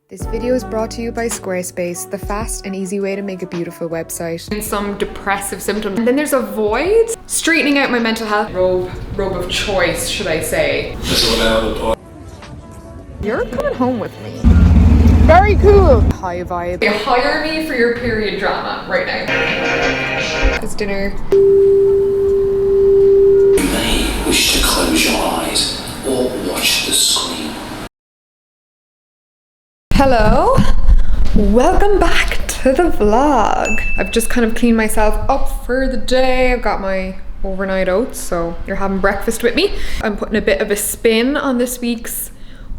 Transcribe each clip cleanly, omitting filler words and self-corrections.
This video is brought to you by Squarespace, the fast and easy way to make a beautiful website. And some depressive symptoms. And then there's a void. Straightening out my mental health. Robe of choice, should I say. You're coming home with me. Very cool. High vibe. You hire me for your period drama right now. It's dinner. You may wish to close your eyes or watch the screen. Hello, welcome back to the vlog. I've just kind of cleaned myself up for the day. I've got my overnight oats, so you're having breakfast with me. I'm putting a bit of a spin on this week's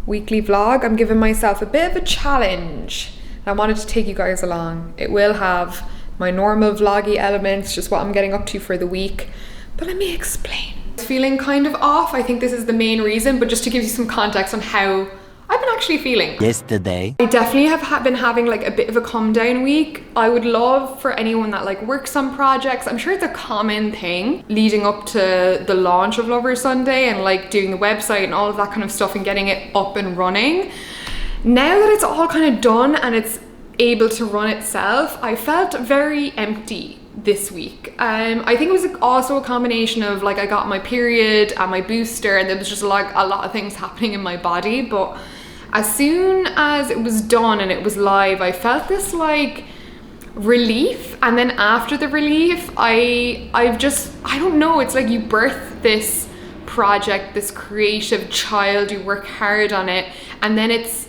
weekly vlog. I'm giving myself a bit of a challenge. I wanted to take you guys along. It will have my normal vloggy elements, just what I'm getting up to for the week, but let me explain. Feeling kind of off. I think this is the main reason, but just to give you some context on how I've been actually feeling. Yesterday, I definitely have been having like a bit of a calm down week. I would love for anyone that like works on projects, I'm sure it's a common thing leading up to the launch of Lover Sunday and like doing the website and all of that kind of stuff and getting it up and running. Now that it's all kind of done and it's able to run itself, I felt very empty this week. I think it was also a combination of like I got my period and my booster and there was just like a lot of things happening in my body, but as soon as it was done and it was live, I felt this like relief, and then after the relief, I don't know, it's like you birth this project, this creative child, you work hard on it, and then it's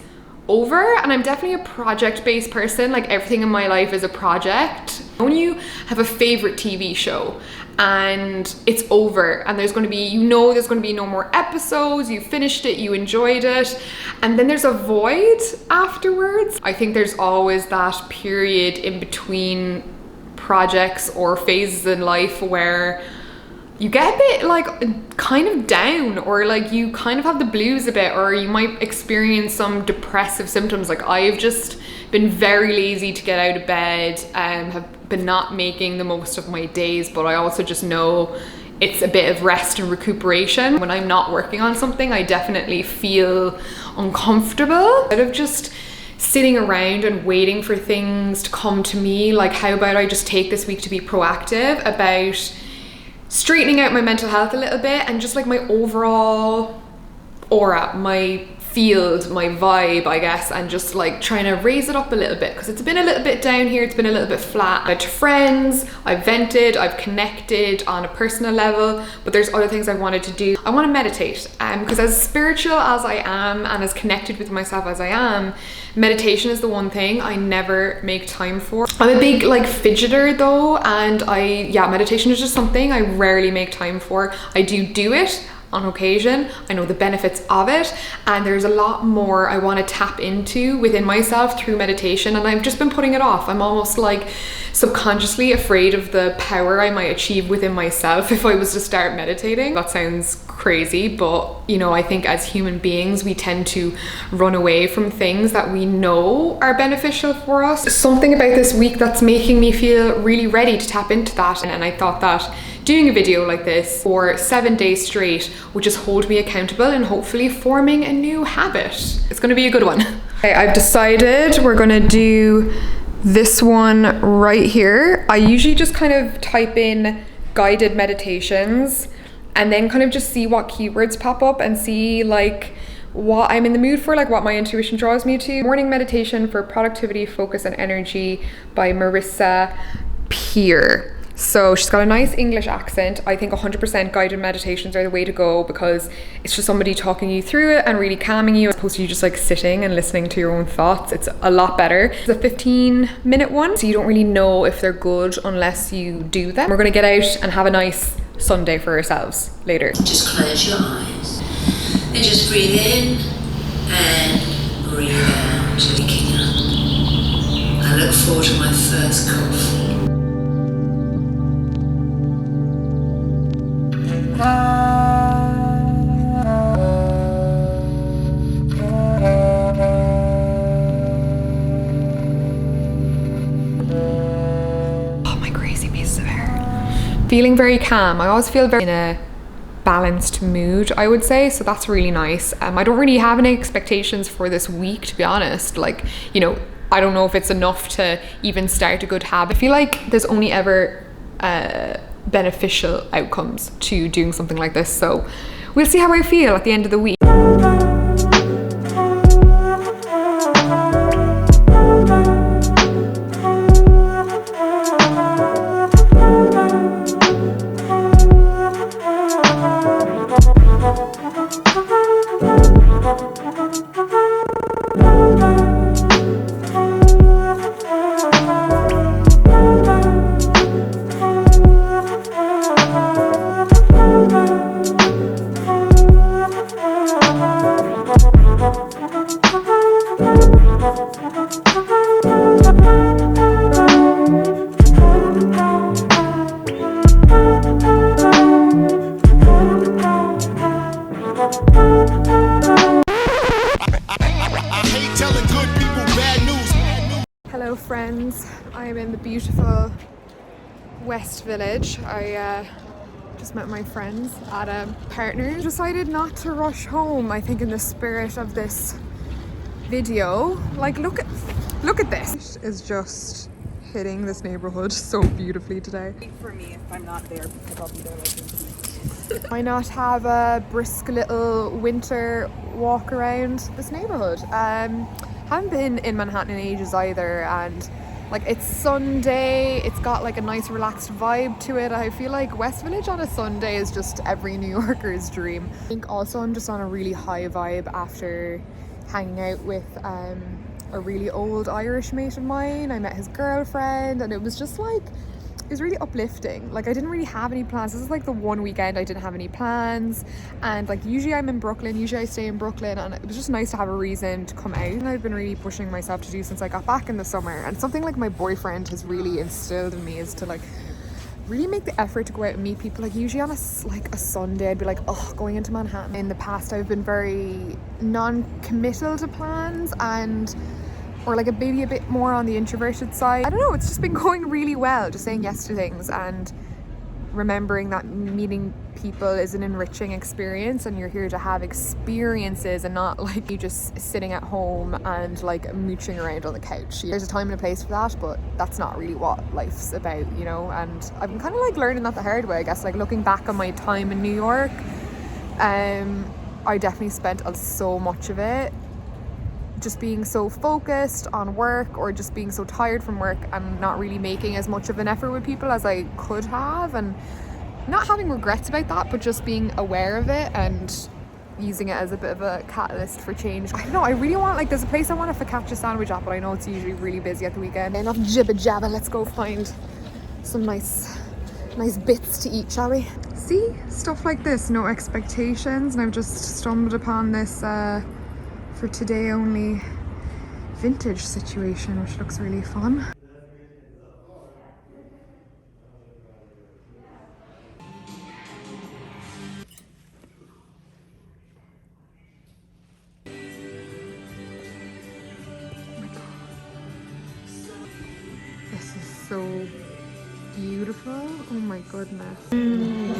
over. And I'm definitely a project-based person, like everything in my life is a project. When you have a favorite TV show and it's over and there's going to be, there's going to be no more episodes, you finished it, you enjoyed it, and then there's a void afterwards. I think there's always that period in between projects or phases in life where you get a bit like kind of down, or like you kind of have the blues a bit, or you might experience some depressive symptoms. Like I've just been very lazy to get out of bed, have been not making the most of my days, but I also just know it's a bit of rest and recuperation. When I'm not working on something, I definitely feel uncomfortable. Instead of just sitting around and waiting for things to come to me, like how about I just take this week to be proactive about straightening out my mental health a little bit and just like my overall aura, my field, my vibe, I guess, and just like trying to raise it up a little bit because it's been a little bit down here, it's been a little bit flat. I've friends, I've vented, I've connected on a personal level, but there's other things I wanted to do. I want to meditate because as spiritual as I am and as connected with myself as I am, meditation is the one thing I never make time for. I'm a big like fidgeter though, and meditation is just something I rarely make time for. I do it on occasion. I know the benefits of it, and there's a lot more I want to tap into within myself through meditation, and I've just been putting it off. I'm almost like subconsciously afraid of the power I might achieve within myself if I was to start meditating. That sounds crazy, but I think as human beings we tend to run away from things that we know are beneficial for us. Something about this week that's making me feel really ready to tap into that, and I thought that doing a video like this for 7 days straight would just hold me accountable and hopefully forming a new habit. It's gonna be a good one. Okay, I've decided we're gonna do this one right here. I usually just kind of type in guided meditations and then kind of just see what keywords pop up and see like what I'm in the mood for, like what my intuition draws me to. Morning meditation for productivity, focus and energy by Marissa Peer. So she's got a nice English accent. I think 100% guided meditations are the way to go because it's just somebody talking you through it and really calming you as opposed to you just like sitting and listening to your own thoughts. It's a lot better. It's a 15-minute one, so you don't really know if they're good unless you do them. We're gonna get out and have a nice Sunday for ourselves later. Just close your eyes and just breathe in and breathe out. Waking up. I look forward to my first coffee. Oh, my crazy pieces of hair. Feeling very calm. I always feel very in a balanced mood, I would say. So that's really nice. I don't really have any expectations for this week, to be honest. Like, you know, I don't know if it's enough to even start a good habit. I feel like there's only ever beneficial outcomes to doing something like this. So we'll see how I feel at the end of the week. Hello friends, I am in the beautiful West Village. I just met my friends at a partner. Decided not to rush home, I think in the spirit of this video. Like look at this. It is just hitting this neighborhood so beautifully today. For me, if I'm not there, because I'll be there like in 2 weeks. Why not have a brisk little winter walk around this neighborhood? Haven't been in Manhattan in ages either, and like it's Sunday, it's got like a nice relaxed vibe to it. I feel like West Village on a Sunday is just every New Yorker's dream. I think also I'm just on a really high vibe after hanging out with a really old Irish mate of mine. I met his girlfriend and it was just like, it was really uplifting. Like I didn't really have any plans. This is like the one weekend I didn't have any plans, and like usually I'm in Brooklyn, usually I stay in Brooklyn, and it was just nice to have a reason to come out. And I've been really pushing myself to do since I got back in the summer, and something like my boyfriend has really instilled in me is to like really make the effort to go out and meet people. Like usually on a Sunday I'd be like, oh, going into Manhattan. In the past I've been very non-committal to plans, and or like maybe a bit more on the introverted side. I don't know, it's just been going really well, just saying yes to things and remembering that meeting people is an enriching experience, and you're here to have experiences and not like you just sitting at home and like mooching around on the couch. There's a time and a place for that, but that's not really what life's about, you know. And I'm kind of like learning that the hard way, I guess. Like looking back on my time in New York, I definitely spent so much of it just being so focused on work, or just being so tired from work and not really making as much of an effort with people as I could have, and not having regrets about that, but just being aware of it and using it as a bit of a catalyst for change. I don't know, I really want, like there's a place I want a focaccia sandwich at, but I know it's usually really busy at the weekend. Enough jibba jabba, let's go find some nice bits to eat, shall we? See, stuff like this, no expectations, and I've just stumbled upon this for today only vintage situation, which looks really fun. This is so beautiful. Oh my goodness.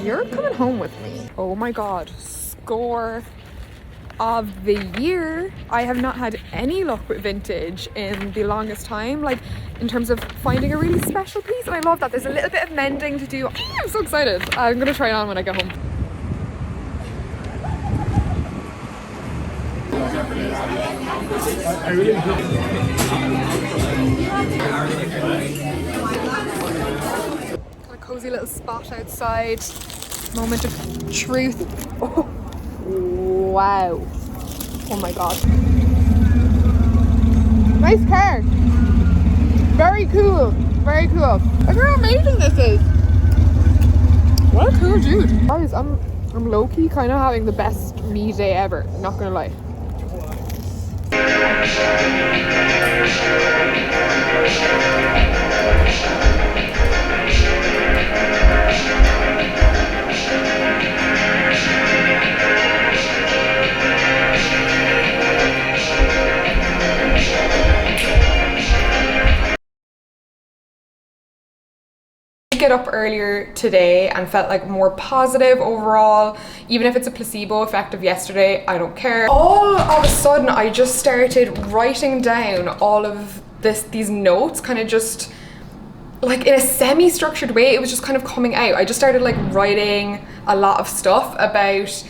You're coming home with me. Oh my god. Score of the year. I have not had any luck with vintage in the longest time, like in terms of finding a really special piece, and I love that. There's a little bit of mending to do. I'm so excited. I'm gonna try it on when I get home. Got a cozy little spot outside. Moment of truth. Oh. Wow. Oh my god. Nice car. Very cool. Very cool. Look how amazing this is. What a cool dude. Guys, I'm low-key kind of having the best me day ever. Not gonna lie. get up earlier today and felt like more positive overall. Even if it's a placebo effect of yesterday, I don't care. All of a sudden, I just started writing down all of these notes, kind of just like in a semi-structured way. It was just kind of coming out. I just started like writing a lot of stuff about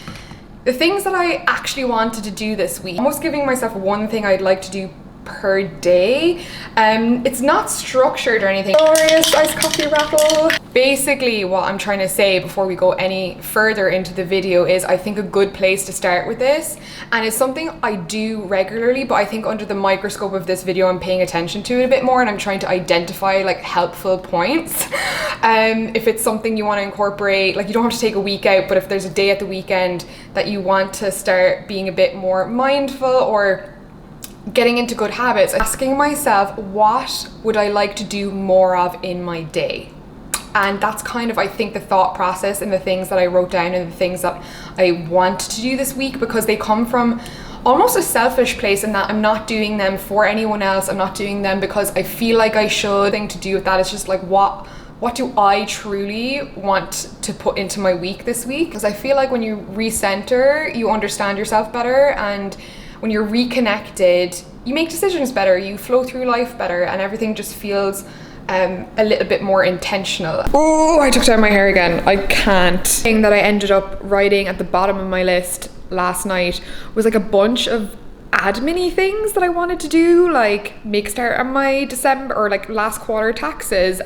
the things that I actually wanted to do this week. Almost giving myself one thing I'd like to do per day. It's not structured or anything. Glorious iced coffee rattle. Basically what I'm trying to say before we go any further into the video is I think a good place to start with this, and it's something I do regularly, but I think under the microscope of this video I'm paying attention to it a bit more, and I'm trying to identify like helpful points. If it's something you want to incorporate, like you don't have to take a week out, but if there's a day at the weekend that you want to start being a bit more mindful or getting into good habits, asking myself, what would I like to do more of in my day? And that's kind of, I think, the thought process and the things that I wrote down and the things that I want to do this week, because they come from almost a selfish place in that I'm not doing them for anyone else. I'm not doing them because I feel like I should. Thing to do with that, it's just like, what do I truly want to put into my week this week? Because I feel like when you recenter, you understand yourself better, and when you're reconnected, you make decisions better, you flow through life better, and everything just feels a little bit more intentional. Oh, I took down my hair again. I can't. The thing that I ended up writing at the bottom of my list last night was like a bunch of admin-y things that I wanted to do, like make start on my December or like last quarter taxes,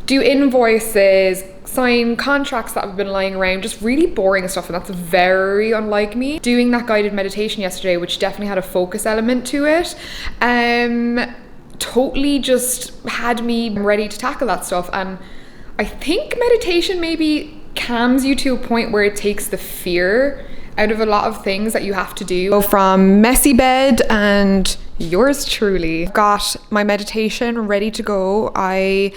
do invoices, sign contracts that have been lying around, just really boring stuff, and that's very unlike me. Doing that guided meditation yesterday, which definitely had a focus element to it, totally just had me ready to tackle that stuff. And I think meditation maybe calms you to a point where it takes the fear out of a lot of things that you have to do. So from messy bed and yours truly, got my meditation ready to go. I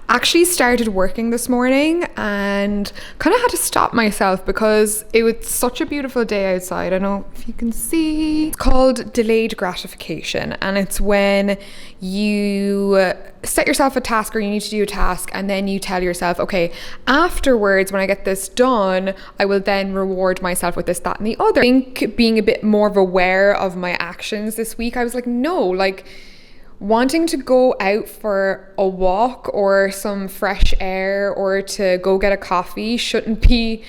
actually started working this morning and kind of had to stop myself because it was such a beautiful day outside. I don't know if you can see. It's called delayed gratification, and it's when you set yourself a task, or you need to do a task, and then you tell yourself, okay, afterwards when I get this done, I will then reward myself with this, that, and the other. I think being a bit more aware of my actions this week, I was like, no, like wanting to go out for a walk or some fresh air or to go get a coffee shouldn't be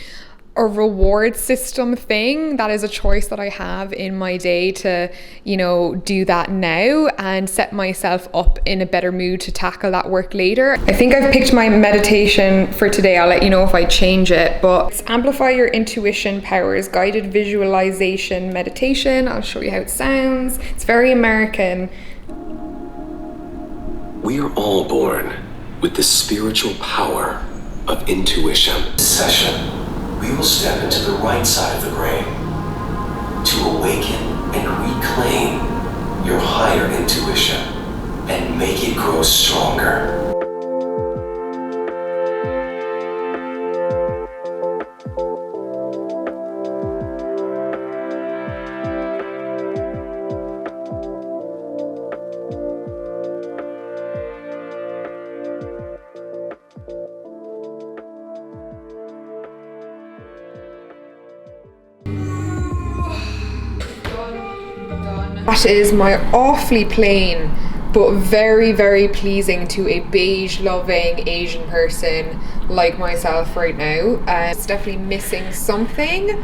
a reward system thing. That is a choice that I have in my day to, you know, do that now and set myself up in a better mood to tackle that work later. I think I've picked my meditation for today. I'll let you know if I change it, but it's Amplify Your Intuition Powers Guided Visualization Meditation. I'll show you how it sounds. It's very American. We are all born with the spiritual power of intuition. This session, we will step into the right side of the brain to awaken and reclaim your higher intuition and make it grow stronger. That is my awfully plain but very, very pleasing to a beige loving Asian person like myself right now. It's definitely missing something,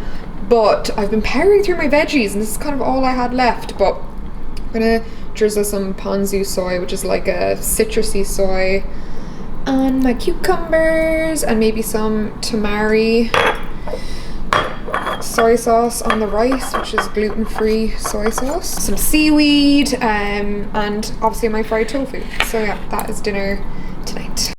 but I've been powering through my veggies and this is kind of all I had left. But I'm gonna drizzle some ponzu soy, which is like a citrusy soy, on my cucumbers, and maybe some tamari soy sauce on the rice, which is gluten-free soy sauce, some seaweed, and obviously my fried tofu. So yeah, that is dinner tonight.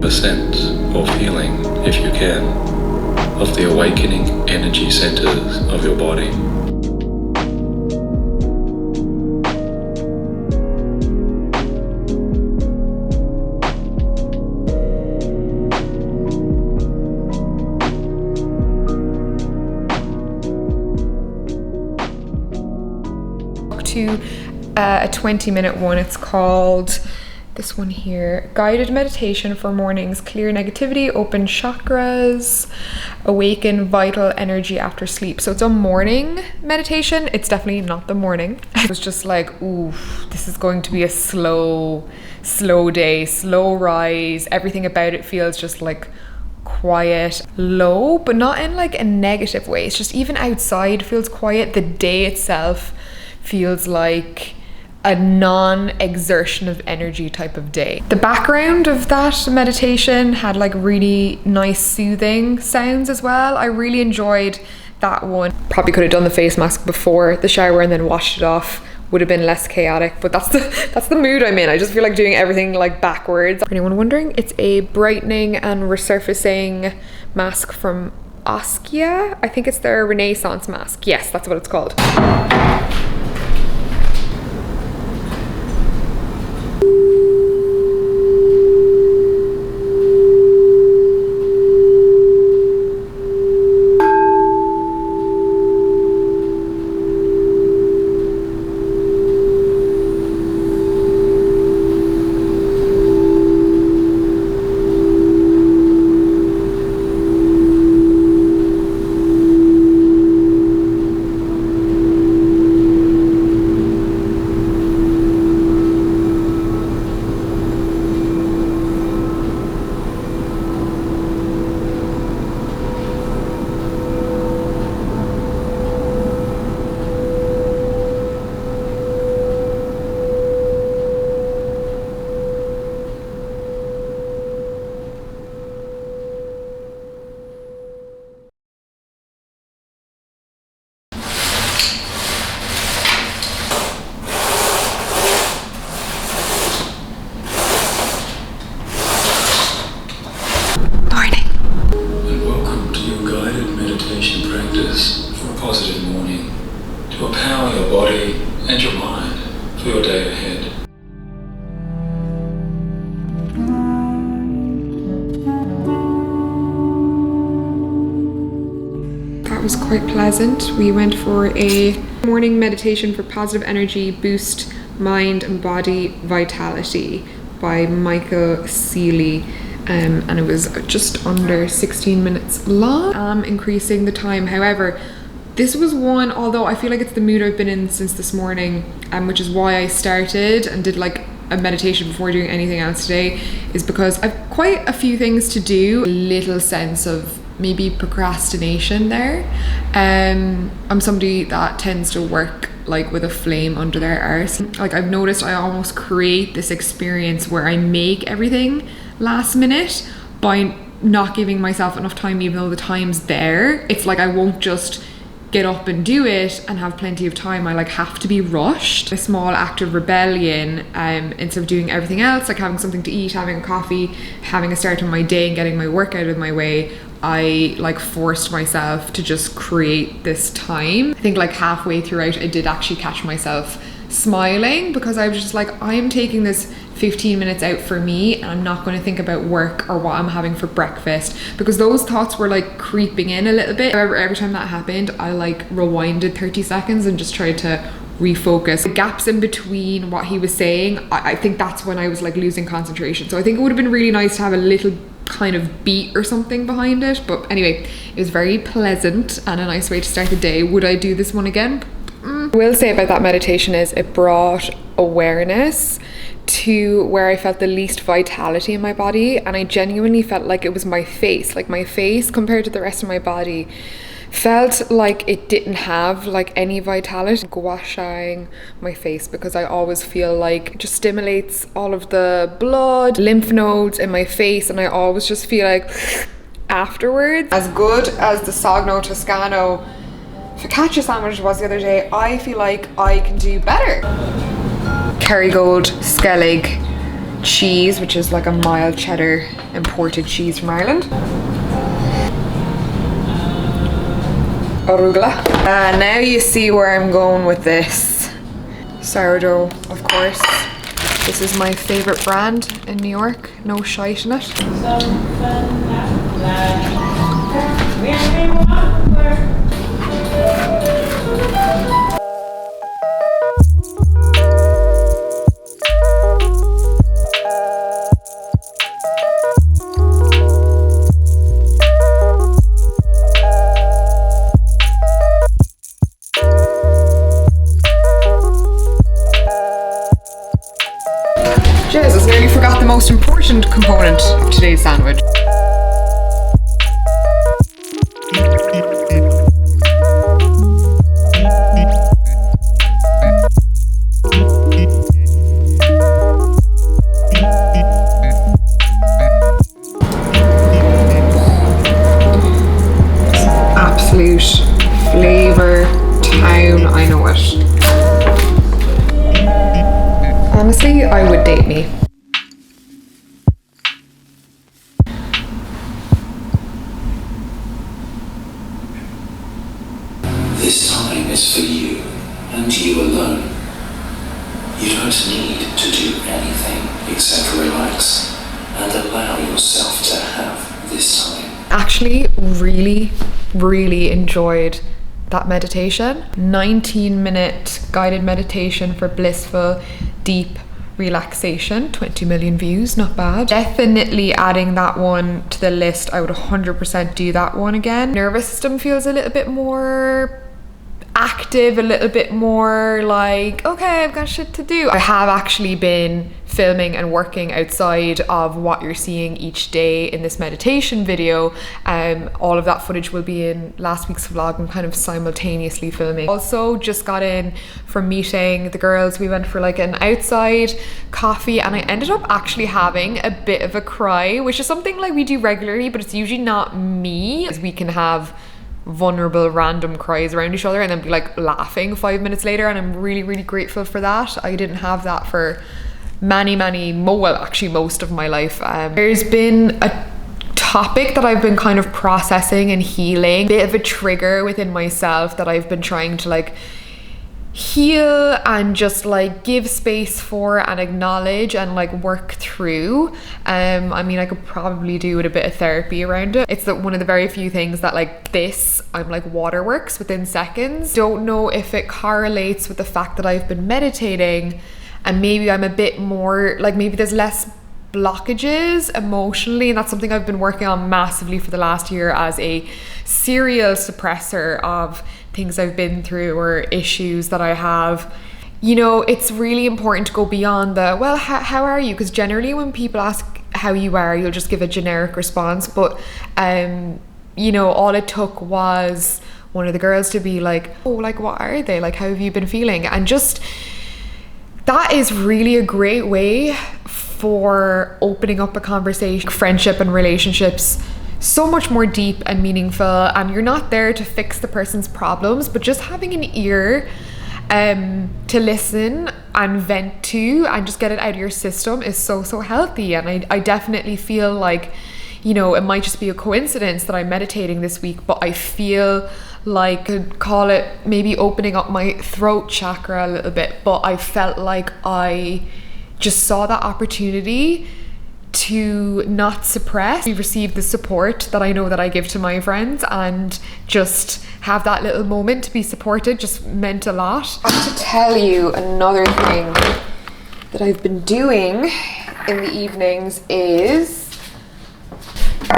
A sense or feeling, if you can, of the awakening energy centers of your body. to a 20-minute one. It's called this one here, guided meditation for mornings, clear negativity, open chakras, awaken vital energy after sleep. So it's a morning meditation. It's definitely not the morning. I was just like, ooh, this is going to be a slow day, slow rise. Everything about it feels just like quiet, low, but not in like a negative way. It's just even outside feels quiet. The day itself feels like a non-exertion of energy type of day. The background of that meditation had like really nice soothing sounds as well. I really enjoyed that one. Probably could have done the face mask before the shower and then washed it off. Would have been less chaotic, but that's the mood I'm in. I just feel like doing everything like backwards. For anyone wondering, it's a brightening and resurfacing mask from Oskia. I think it's their Renaissance mask. Yes, that's what it's called. Positive morning to empower your body and your mind for your day ahead. That was quite pleasant. We went for a morning meditation for positive energy, boost mind and body vitality by Michael Seeley. And it was just under 16 minutes long. I'm increasing the time. However, this was one, although I feel like it's the mood I've been in since this morning, which is why I started and did like a meditation before doing anything else today, is because I've quite a few things to do. A little sense of maybe procrastination there. I'm somebody that tends to work like with a flame under their arse. Like I've noticed I almost create this experience where I make everything last minute by not giving myself enough time even though the time's there. It's like I won't just get up and do it and have plenty of time. I like have to be rushed. A small act of rebellion, instead of doing everything else, like having something to eat, having a coffee, having a start on my day and getting my work out of my way, I like forced myself to just create this time. I think like halfway throughout I did actually catch myself smiling because I was just like, I'm taking this 15 minutes out for me and I'm not going to think about work or what I'm having for breakfast, because those thoughts were like creeping in a little bit. However, every time that happened I like rewinded 30 seconds and just tried to refocus. The gaps in between what he was saying, I think that's when I was like losing concentration. So I think it would have been really nice to have a little kind of beat or something behind it, but anyway, it was very pleasant and a nice way to start the day. Would I do this one again? I will say about that meditation is it brought awareness to where I felt the least vitality in my body, and I genuinely felt like it was my face. Like my face compared to the rest of my body felt like it didn't have like any vitality. Gua shaing my face because I always feel like it just stimulates all of the blood, lymph nodes in my face, and I always just feel like afterwards. As good as the Sogno Toscano focaccia sandwich was the other day, I feel like I can do better. Kerrygold Skellig cheese, which is like a mild cheddar imported cheese from Ireland. Arugula. Now you see where I'm going with this. Sourdough, of course. This is my favorite brand in New York. No shite in it. important component of today's sandwich. Absolute flavor town, I know it. Honestly, I would date me. This time is for you, and you alone. You don't need to do anything except relax and allow yourself to have this time. Actually, really enjoyed that meditation. 19-minute guided meditation for blissful, deep relaxation. 20 million views, not bad. Definitely adding that one to the list. I would 100% do that one again. Nervous system feels a little bit more active, a little bit more like, okay, I've got shit to do. I have actually been filming and working outside of what you're seeing each day in this meditation video. All of that footage will be in last week's vlog. I'm kind of simultaneously filming. Also just got in from meeting the girls. We went for like an outside coffee and I ended up actually having a bit of a cry, which is something like we do regularly, but it's usually not me. We can have vulnerable random cries around each other and then be like laughing 5 minutes later, and I'm really grateful for that. I didn't have that for most of my life. There's been a topic that I've been kind of processing and healing, a bit of a trigger within myself that I've been trying to like heal and just like give space for and acknowledge and like work through. I mean, I could probably do with a bit of therapy around it. It's one of the very few things that like this, I'm like waterworks within seconds. Don't know if it correlates with the fact that I've been meditating and maybe I'm a bit more like, maybe there's less blockages emotionally, and that's something I've been working on massively for the last year as a serial suppressor of things I've been through or issues that I have. You know, it's really important to go beyond the, well, how are you? Because generally when people ask how you are, you'll just give a generic response. But, you know, all it took was one of the girls to be like, oh, like, what are they? Like, how have you been feeling? And just, that is really a great way for opening up a conversation. Friendship and relationships so much more deep and meaningful, and you're not there to fix the person's problems, but just having an ear to listen and vent to and just get it out of your system is so healthy. And I definitely feel like, you know, it might just be a coincidence that I'm meditating this week, but I feel like, I'd call it maybe opening up my throat chakra a little bit, but I felt like I just saw that opportunity to not suppress. We received the support that I know that I give to my friends, and just have that little moment to be supported just meant a lot. I have to tell you another thing that I've been doing in the evenings is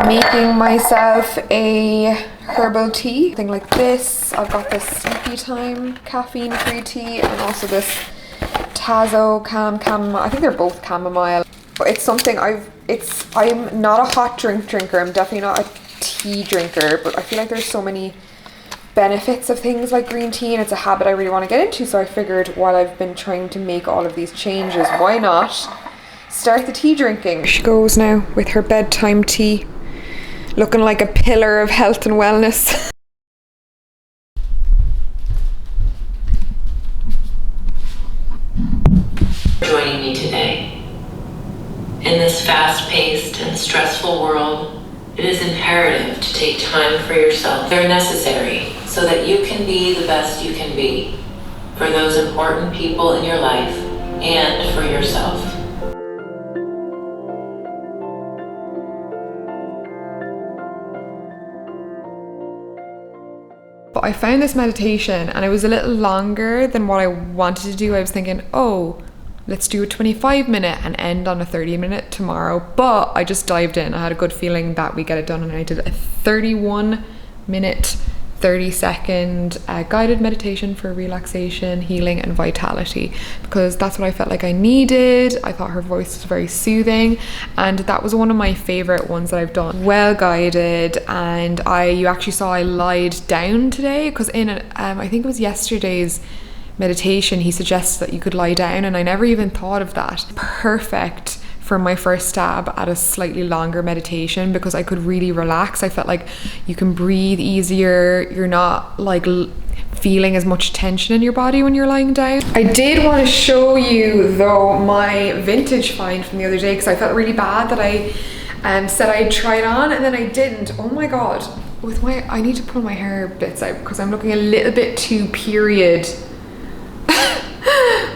making myself a herbal tea, thing like this. I've got this Sleepy Time caffeine-free tea, and also this Tazo chamomile. I think they're both chamomile. But it's something I'm not a hot drink drinker. I'm definitely not a tea drinker, but I feel like there's so many benefits of things like green tea, and it's a habit I really want to get into. So I figured while I've been trying to make all of these changes, why not start the tea drinking? Here she goes now with her bedtime tea, looking like a pillar of health and wellness. Joining me today. In this fast-paced and stressful world, it is imperative to take time for yourself. They're necessary so that you can be the best you can be for those important people in your life and for yourself. But I found this meditation and it was a little longer than what I wanted to do. I was thinking, oh, let's do a 25-minute and end on a 30-minute tomorrow. But I just dived in. I had a good feeling that we get it done, and I did a 31-minute 30-second guided meditation for relaxation, healing and vitality, because that's what I felt like I needed. I thought her voice was very soothing, and that was one of my favorite ones that I've done. Well guided, and you actually saw I lied down today, because in I think it was yesterday's meditation he suggested that you could lie down, and I never even thought of that. Perfect for my first stab at a slightly longer meditation, because I could really relax. I felt like you can breathe easier, you're not like feeling as much tension in your body when you're lying down. I did want to show you though my vintage find from the other day, because I felt really bad that I said I'd try it on and then I didn't. Oh my god, I need to pull my hair bits out because I'm looking a little bit too period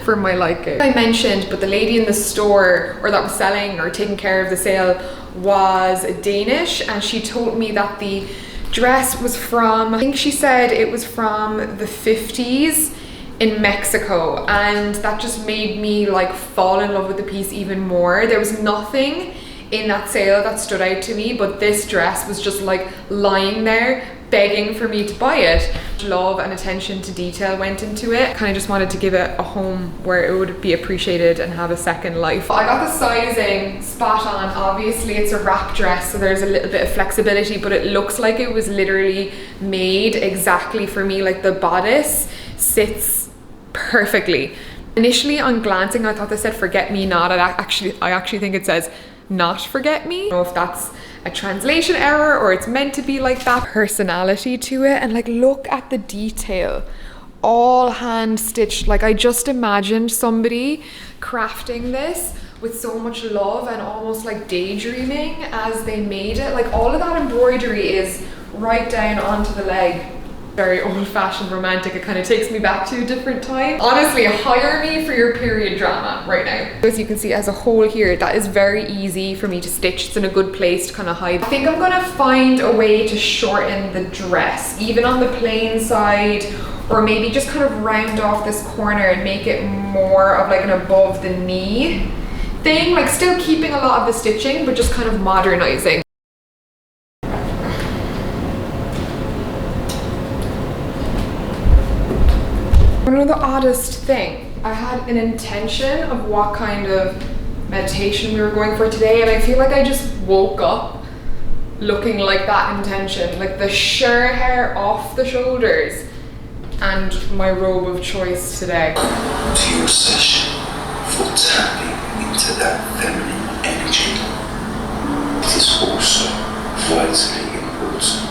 for my liking. I mentioned, but the lady in the store, or that was selling or taking care of the sale, was Danish, and she told me that the dress was from, I think she said it was from the 50s in Mexico, and that just made me like fall in love with the piece even more. There was nothing in that sale that stood out to me, but this dress was just like lying there begging for me to buy it. Love and attention to detail went into it. Kind of just wanted to give it a home where it would be appreciated and have a second life. I got the sizing spot on. Obviously it's a wrap dress, so there's a little bit of flexibility, but it looks like it was literally made exactly for me. Like the bodice sits perfectly. Initially on glancing I thought they said forget me not. I actually think it says not forget me. I don't know if that's a translation error or it's meant to be like that. Personality to it, and like look at the detail, all hand stitched. Like I just imagined somebody crafting this with so much love and almost like daydreaming as they made it. Like all of that embroidery is right down onto the leg. Very old-fashioned romantic. It kind of takes me back to a different time. Honestly, hire me for your period drama right now. As you can see as a whole here, that is very easy for me to stitch. It's in a good place to kind of hide. I think I'm gonna find a way to shorten the dress, even on the plain side, or maybe just kind of round off this corner and make it more of like an above the knee thing, like still keeping a lot of the stitching, but just kind of modernizing. You know, the oddest thing, I had an intention of what kind of meditation we were going for today, and I feel like I just woke up looking like that intention, like the sheer hair off the shoulders and my robe of choice today. To your session for tapping into that feminine energy. It is also vitally important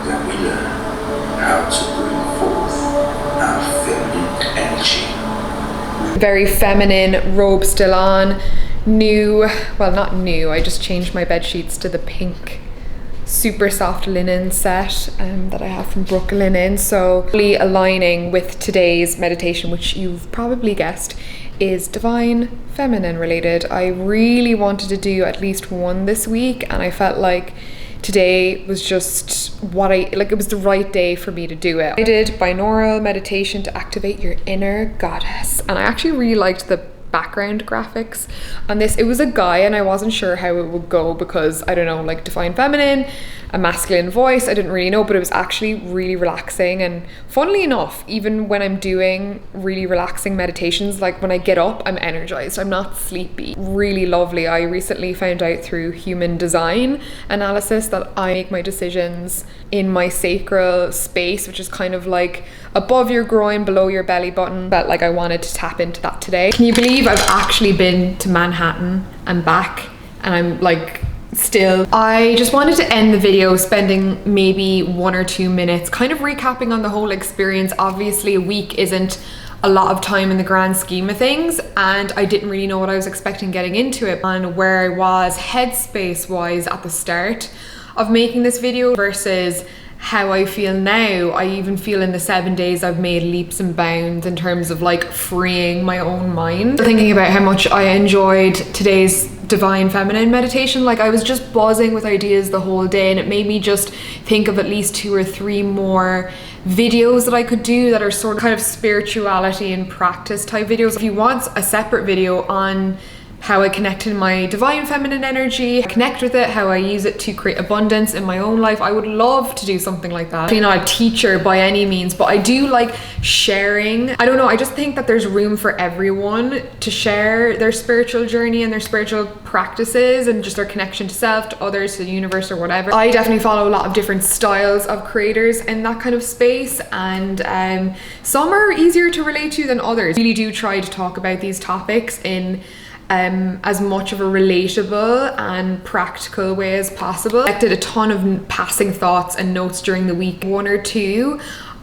that we learn how to bring forth our feminine energy. Very feminine robe still on. New, well not new, I just changed my bed sheets to the pink super soft linen set that I have from Brook Linen. So really aligning with today's meditation, which you've probably guessed is divine feminine related. I really wanted to do at least one this week, and I felt like today was just what it was the right day for me to do it. I did binaural meditation to activate your inner goddess, and I actually really liked the background graphics on this. It was a guy and I wasn't sure how it would go because I don't know, like divine feminine, a masculine voice, I didn't really know, but it was actually really relaxing. And funnily enough, even when I'm doing really relaxing meditations, like when I get up, I'm energized, I'm not sleepy. Really lovely. I recently found out through human design analysis that I make my decisions in my sacral space, which is kind of like above your groin, below your belly button. But like I wanted to tap into that today. Can you believe I've actually been to Manhattan and back, and I'm like still. I just wanted to end the video spending maybe 1 or 2 minutes kind of recapping on the whole experience. Obviously a week isn't a lot of time in the grand scheme of things, and I didn't really know what I was expecting getting into it and where I was headspace wise at the start of making this video versus how I feel now. I even feel in the 7 days I've made leaps and bounds in terms of like freeing my own mind. Thinking about how much I enjoyed today's divine feminine meditation, like I was just buzzing with ideas the whole day, and it made me just think of at least 2 or 3 more videos that I could do that are sort of kind of spirituality and practice type videos. If you want a separate video on how I connect to my divine feminine energy, connect with it, how I use it to create abundance in my own life. I would love to do something like that. I'm not a teacher by any means, but I do like sharing. I don't know, I just think that there's room for everyone to share their spiritual journey and their spiritual practices and just their connection to self, to others, to the universe, or whatever. I definitely follow a lot of different styles of creators in that kind of space, and some are easier to relate to than others. I really do try to talk about these topics in as much of a relatable and practical way as possible. I collected a ton of passing thoughts and notes during the week. One or two,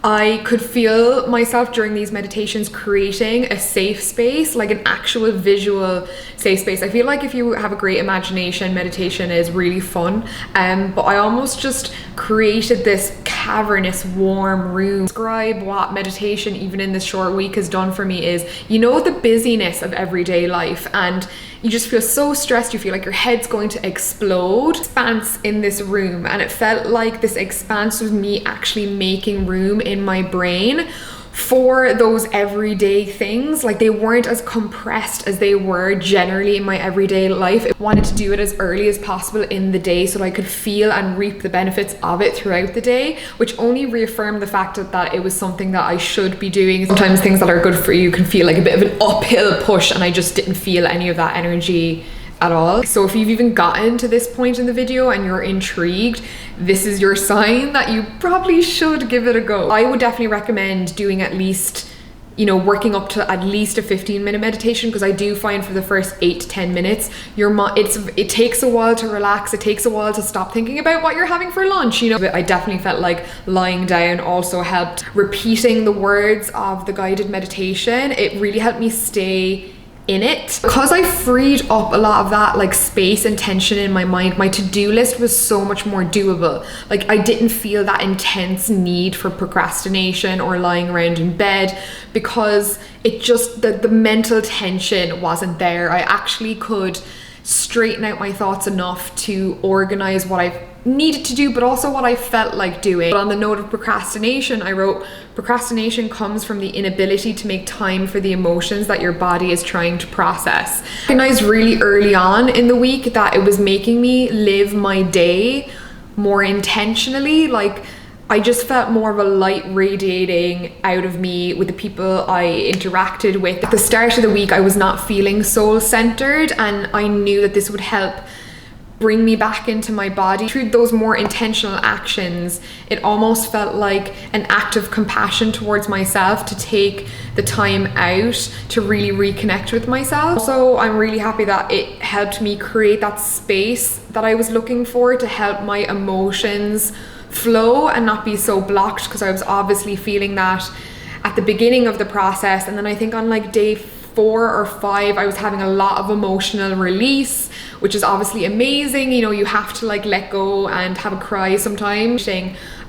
I could feel myself during these meditations creating a safe space, like an actual visual safe space. I feel like if you have a great imagination, meditation is really fun. But I almost just created this cavernous, warm room. Describe what meditation, even in this short week, has done for me is, you know, the busyness of everyday life, and you just feel so stressed, you feel like your head's going to explode. Expanse in this room, and it felt like this expanse was me actually making room in my brain for those everyday things. Like, they weren't as compressed as they were generally in my everyday life. I wanted to do it as early as possible in the day so that I could feel and reap the benefits of it throughout the day, which only reaffirmed the fact that it was something that I should be doing. Sometimes things that are good for you can feel like a bit of an uphill push, and I just didn't feel any of that energy at all. So if you've even gotten to this point in the video and you're intrigued, this is your sign that you probably should give it a go. I would definitely recommend doing at least, you know, working up to at least a 15-minute meditation, because I do find for the first 8 to 10 minutes, it takes a while to relax. It takes a while to stop thinking about what you're having for lunch, you know. But I definitely felt like lying down also helped. Repeating the words of the guided meditation, it really helped me stay in it. Because I freed up a lot of that like space and tension in my mind, my to-do list was so much more doable. Like, I didn't feel that intense need for procrastination or lying around in bed, because it just, the mental tension wasn't there. I actually could straighten out my thoughts enough to organize what I needed to do, but also what I felt like doing. But on the note of procrastination, I wrote, procrastination comes from the inability to make time for the emotions that your body is trying to process. I recognized really early on in the week that it was making me live my day more intentionally. Like, I just felt more of a light radiating out of me with the people I interacted with. At the start of the week, I was not feeling soul-centered, and I knew that this would help bring me back into my body. Through those more intentional actions, it almost felt like an act of compassion towards myself to take the time out to really reconnect with myself. So I'm really happy that it helped me create that space that I was looking for to help my emotions flow and not be so blocked, because I was obviously feeling that at the beginning of the process, and then I think on like day 4 or 5 I was having a lot of emotional release, which is obviously amazing. You know, you have to like let go and have a cry sometimes.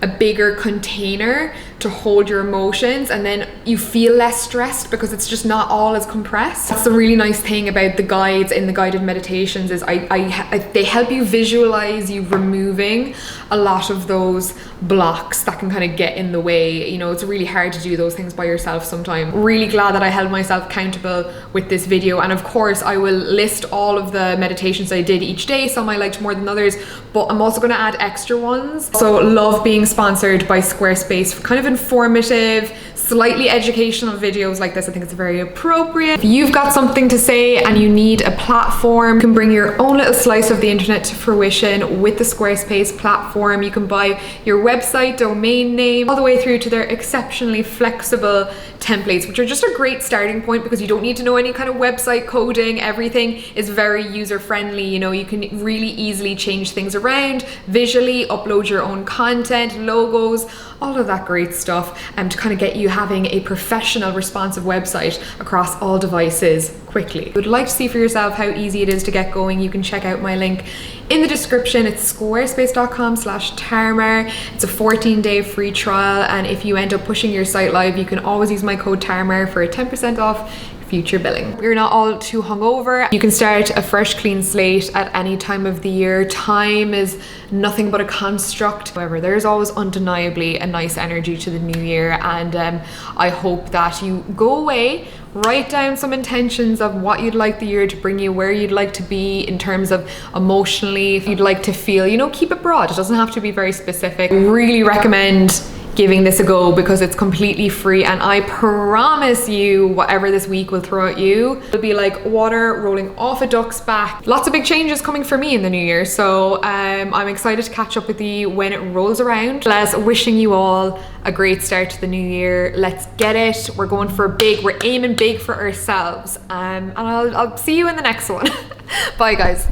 A bigger container to hold your emotions, and then you feel less stressed because it's just not all as compressed. That's the really nice thing about the guides in the guided meditations, is they help you visualize you removing a lot of those blocks that can kind of get in the way. You know, it's really hard to do those things by yourself sometimes. Really glad that I held myself accountable with this video, and of course I will list all of the meditations I did each day. Some I liked more than others, but I'm also going to add extra ones. So love being sponsored by Squarespace for kind of informative, slightly educational videos like this. I think it's very appropriate. If you've got something to say and you need a platform, you can bring your own little slice of the internet to fruition with the Squarespace platform. You can buy your website, domain name, all the way through to their exceptionally flexible templates, which are just a great starting point because you don't need to know any kind of website coding. Everything is very user friendly. You know, you can really easily change things around visually, upload your own content, logos, all of that great stuff, to kind of get you having a professional, responsive website across all devices quickly. If you would like to see for yourself how easy it is to get going, you can check out my link in the description. It's squarespace.com/Tarmar. It's a 14-day free trial, and if you end up pushing your site live, you can always use my code Tarmar for 10% off future billing. You're not all too hungover. You can start a fresh, clean slate at any time of the year. Time is nothing but a construct. However, there's always undeniably a nice energy to the new year, and I hope that you go away Write down some intentions of what you'd like the year to bring you, where you'd like to be in terms of emotionally, if you'd like to feel, you know, keep it broad. It doesn't have to be very specific. I really recommend giving this a go because it's completely free, and I promise you whatever this week will throw at you, it'll be like water rolling off a duck's back. Lots of big changes coming for me in the new year, so I'm excited to catch up with you when it rolls around. Les, wishing you all a great start to the new year. Let's get it. We're going for big. We're aiming big for ourselves, and I'll see you in the next one. Bye guys.